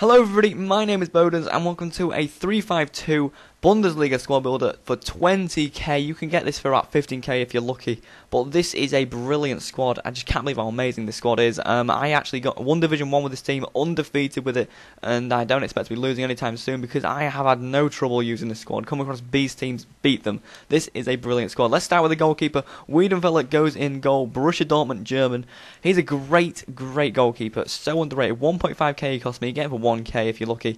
Hello everybody, my name is Bodens and welcome to a 352 Bundesliga squad builder for 20k. You can get this for about 15k if you're lucky, but this is a brilliant squad. I just can't believe how amazing this squad is. I actually got one Division 1 with this team, undefeated with it, and I don't expect to be losing anytime soon because I have had no trouble using this squad. Come across beast teams, beat them. This is a brilliant squad. Let's start with the goalkeeper. Wiedenfeller goes in goal. Borussia Dortmund, German. He's a great goalkeeper. So underrated. 1.5k he cost me. You get him for 1k if you're lucky.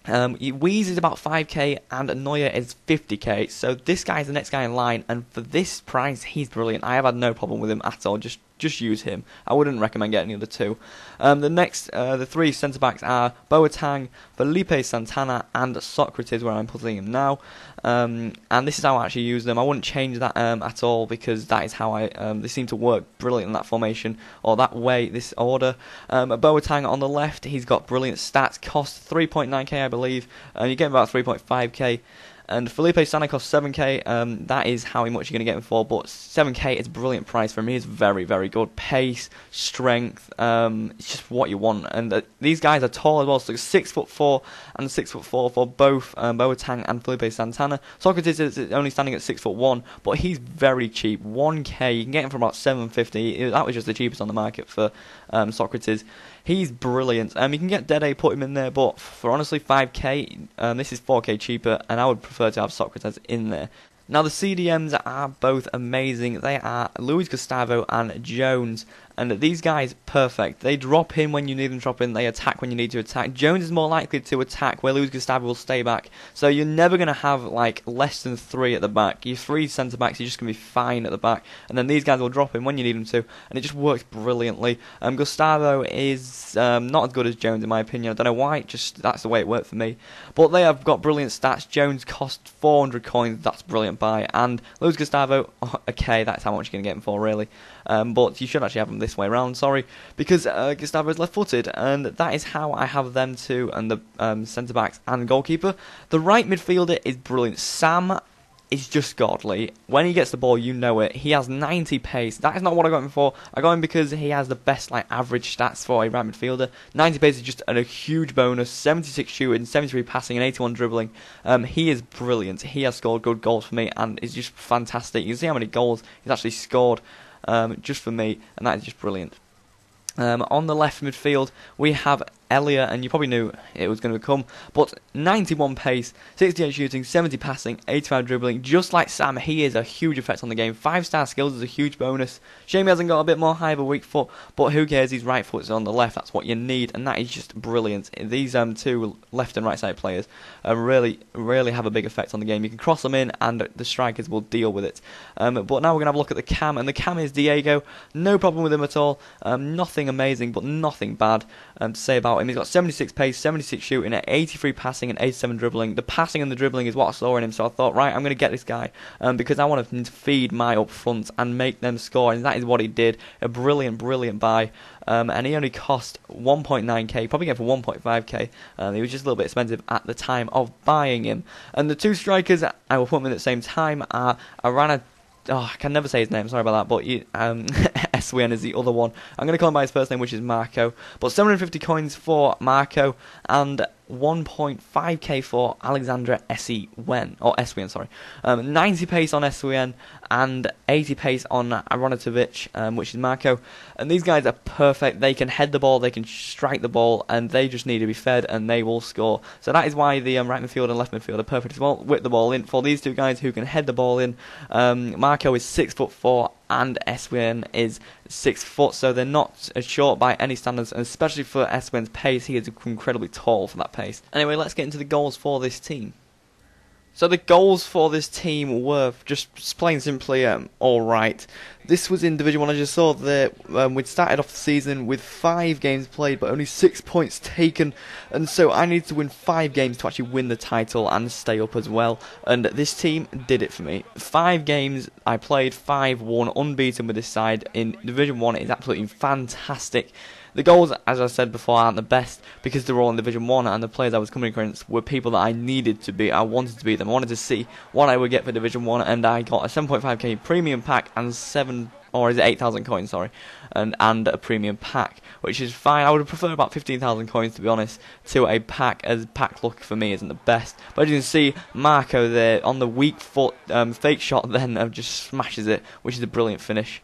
Wies is about 5k and Neuer is 50k, so this guy's the next guy in line, and for this price he's brilliant. I have had no problem with him at all. Just use him. I wouldn't recommend getting the other two. The three centre backs are Boateng, Felipe Santana, and Socrates, where I'm putting him now. And this is how I actually use them. I wouldn't change that at all because that is how they seem to work brilliant in that formation or that way. This order. Boateng on the left, he's got brilliant stats. Cost 3.9k, I believe, and you get him about 3.5k. And Felipe Santana costs 7k, that is how much you're going to get him for, but 7k is a brilliant price for me. It's very good. Pace, strength, it's just what you want. And these guys are tall as well, so 6'4" and 6'4" for both Boateng and Felipe Santana. Socrates is only standing at 6'1", but he's very cheap. 1k, you can get him for about 750. That was just the cheapest on the market for Socrates. He's brilliant. You can get Dede, put him in there, but for honestly 5k, this is 4k cheaper, and I would prefer to have Socrates in there. Now the CDMs are both amazing. They are Luis Gustavo and Jones, and these guys perfect. They drop in when you need them to drop in. They attack when you need to attack. Jones is more likely to attack, where Luis Gustavo will stay back. So you're never going to have like less than 3 at the back. Your 3 centre backs, you're just going to be fine at the back, and then these guys will drop in when you need them to, and it just works brilliantly. Gustavo is not as good as Jones in my opinion. I don't know why. Just that's the way it worked for me. But they have got brilliant stats. Jones cost 400 coins. That's brilliant buy. And Luis Gustavo, okay, that's how much you're going to get him for really. But you should actually have them this way around, sorry, because Gustavo is left-footed, and that is how I have them two, and the centre-backs and goalkeeper. The right midfielder is brilliant. Sam is just godly. When he gets the ball, you know it. He has 90 pace. That is not what I got him for. I got him because he has the best average stats for a right midfielder. 90 pace is just a huge bonus. 76 shooting, 73 passing, and 81 dribbling. He is brilliant. He has scored good goals for me, and is just fantastic. You can see how many goals he's actually scored just for me, and that is just brilliant. On the left midfield, we have Elia, and you probably knew it was going to come, but 91 pace, 68 shooting, 70 passing, 85 dribbling. Just like Sam, he is a huge effect on the game. 5-star skills is a huge bonus. Shame he hasn't got a bit more high of a weak foot, but who cares? He's right foot on the left. That's what you need, and that is just brilliant. These two left and right side players really have a big effect on the game. You can cross them in, and the strikers will deal with it. But now we're going to have a look at the cam, and the cam is Diego. No problem with him at all. Nothing amazing, but nothing bad to say about him. He's got 76 pace, 76 shooting, 83 passing, and 87 dribbling. The passing and the dribbling is what I saw in him, so I thought, right, I'm going to get this guy because I want him to feed my up front and make them score, and that is what he did. A brilliant buy. And he only cost 1.9k, probably get for 1.5k. He was just a little bit expensive at the time of buying him. And the two strikers, I will put them in at the same time, are Arana. I can never say his name, sorry about that, but SWN is the other one. I'm going to call him by his first name, which is Marco. But 750 coins for Marco, and 1.5k for Alexandra SWN, sorry. 90 pace on SWN, and 80 pace on Aronatovic, which is Marco. And these guys are perfect. They can head the ball, they can strike the ball, and they just need to be fed, and they will score. So that is why the right midfield and left midfield are perfect as well. Whip the ball in for these two guys who can head the ball in. Marco is 6'4", and SWN is 6 foot, so they're not as short by any standards, and especially for SWN's pace, he is incredibly tall for that pace. Anyway, let's get into the goals for this team. So the goals for this team were just plain simply alright. This was in Division 1, as you saw there. We'd started off the season with 5 games played, but only 6 points taken, and so I needed to win 5 games to actually win the title and stay up as well, and this team did it for me. 5 games I played, 5 won, unbeaten with this side in Division 1 is absolutely fantastic. The goals, as I said before, aren't the best because they're all in Division 1, and the players I was coming against were people that I needed to beat. I wanted to beat them. I wanted to see what I would get for Division 1, and I got a 7.5k premium pack and 7 or is it 8,000 coins, sorry, and a premium pack, which is fine. I would prefer about 15,000 coins, to be honest, to a pack, as pack luck for me isn't the best. But as you can see, Marco there on the weak foot fake shot then just smashes it, which is a brilliant finish.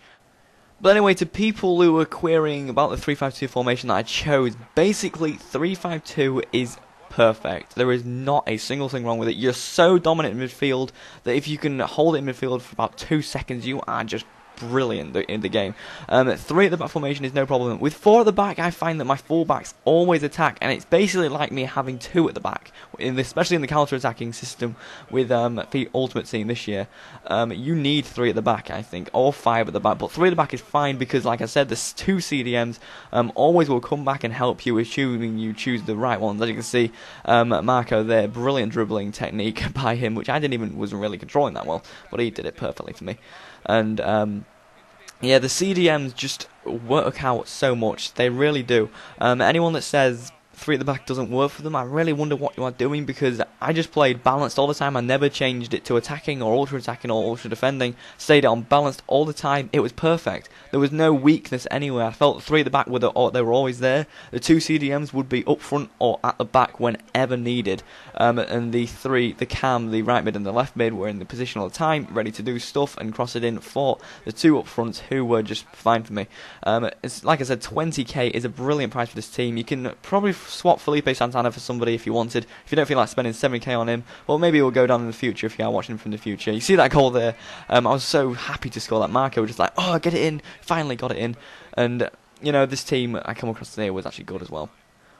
But anyway, to people who were querying about the 3-5-2 formation that I chose, basically 3-5-2 is perfect. There is not a single thing wrong with it. You're so dominant in midfield that if you can hold it in midfield for about 2 seconds, you are just brilliant in the game. 3 at the back formation is no problem. With 4 at the back, I find that my fullbacks always attack, and it's basically like me having 2 at the back, especially in the counter-attacking system with the Ultimate Team this year. You need 3 at the back, I think, or 5 at the back, but 3 at the back is fine because, like I said, the 2 CDMs always will come back and help you, assuming you choose the right ones. As you can see, Marco there, brilliant dribbling technique by him, which I wasn't really controlling that well, but he did it perfectly for me. And yeah, the CDMs just work out so much. They really do. Anyone that says 3 at the back doesn't work for them, I really wonder what you are doing, because I just played balanced all the time. I never changed it to attacking or ultra attacking or ultra defending. Stayed on balanced all the time. It was perfect. There was no weakness anywhere. I felt 3 at the back they were always there. The 2 CDMs would be up front or at the back whenever needed. And the 3, the cam, the right mid and the left mid, were in the position all the time, ready to do stuff and cross it in for the 2 up fronts, who were just fine for me. It's, like I said, 20k is a brilliant price for this team. You can probably swap Felipe Santana for somebody if you wanted. If you don't feel like spending 7k on him, well, maybe it will go down in the future if you are watching from the future. You see that goal there? I was so happy to score that. Marco was just like, oh, get it in. Finally got it in. And, you know, this team I come across today was actually good as well.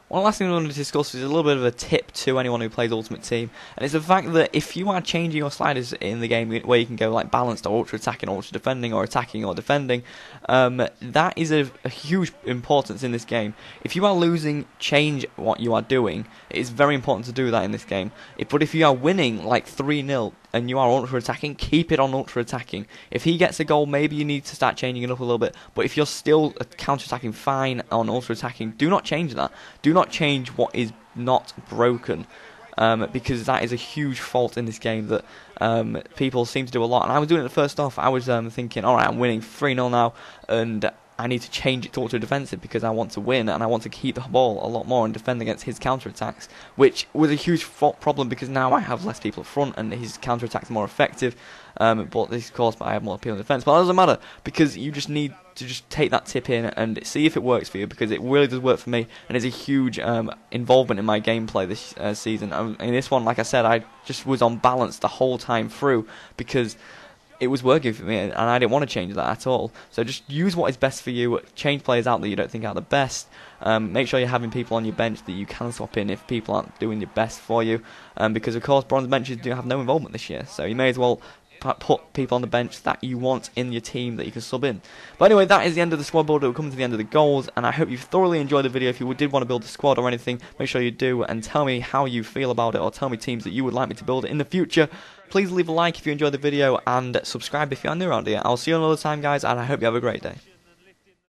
One last thing I wanted to discuss is a little bit of a tip to anyone who plays Ultimate Team, and it's the fact that if you are changing your sliders in the game where you can go like balanced or ultra attacking or ultra defending or attacking or defending, that is a huge importance in this game. If you are losing, change what you are doing. It is very important to do that in this game. But if you are winning like 3-0 and you are ultra attacking, keep it on ultra attacking. If he gets a goal, maybe you need to start changing it up a little bit. But if you're still counter attacking fine on ultra attacking, do not change that. Do not change what is not broken. Because that is a huge fault in this game that people seem to do a lot. And I was doing it the first off. I was thinking, alright, I'm winning 3-0 now, and I need to change it to ultra defensive because I want to win and I want to keep the ball a lot more and defend against his counter-attacks, which was a huge problem because now I have less people up front and his counter-attacks are more effective. But this, of course, I have more appeal in defence. But that doesn't matter, because you just need to just take that tip in and see if it works for you, because it really does work for me and is a huge involvement in my gameplay this season. In this one, like I said, I just was on balance the whole time through because it was working for me and I didn't want to change that at all. So just use what is best for you. Change players out that you don't think are the best. Make sure you're having people on your bench that you can swap in if people aren't doing your best for you, because of course bronze benches do have no involvement this year, so you may as well put people on the bench that you want in your team that you can sub in. But anyway, that is the end of the squad builder. We'll come to the end of the goals, and I hope you've thoroughly enjoyed the video. If you did want to build a squad or anything, make sure you do, and tell me how you feel about it, or tell me teams that you would like me to build in the future. Please leave a like if you enjoyed the video, and subscribe if you are new around here. I'll see you another time, guys, and I hope you have a great day.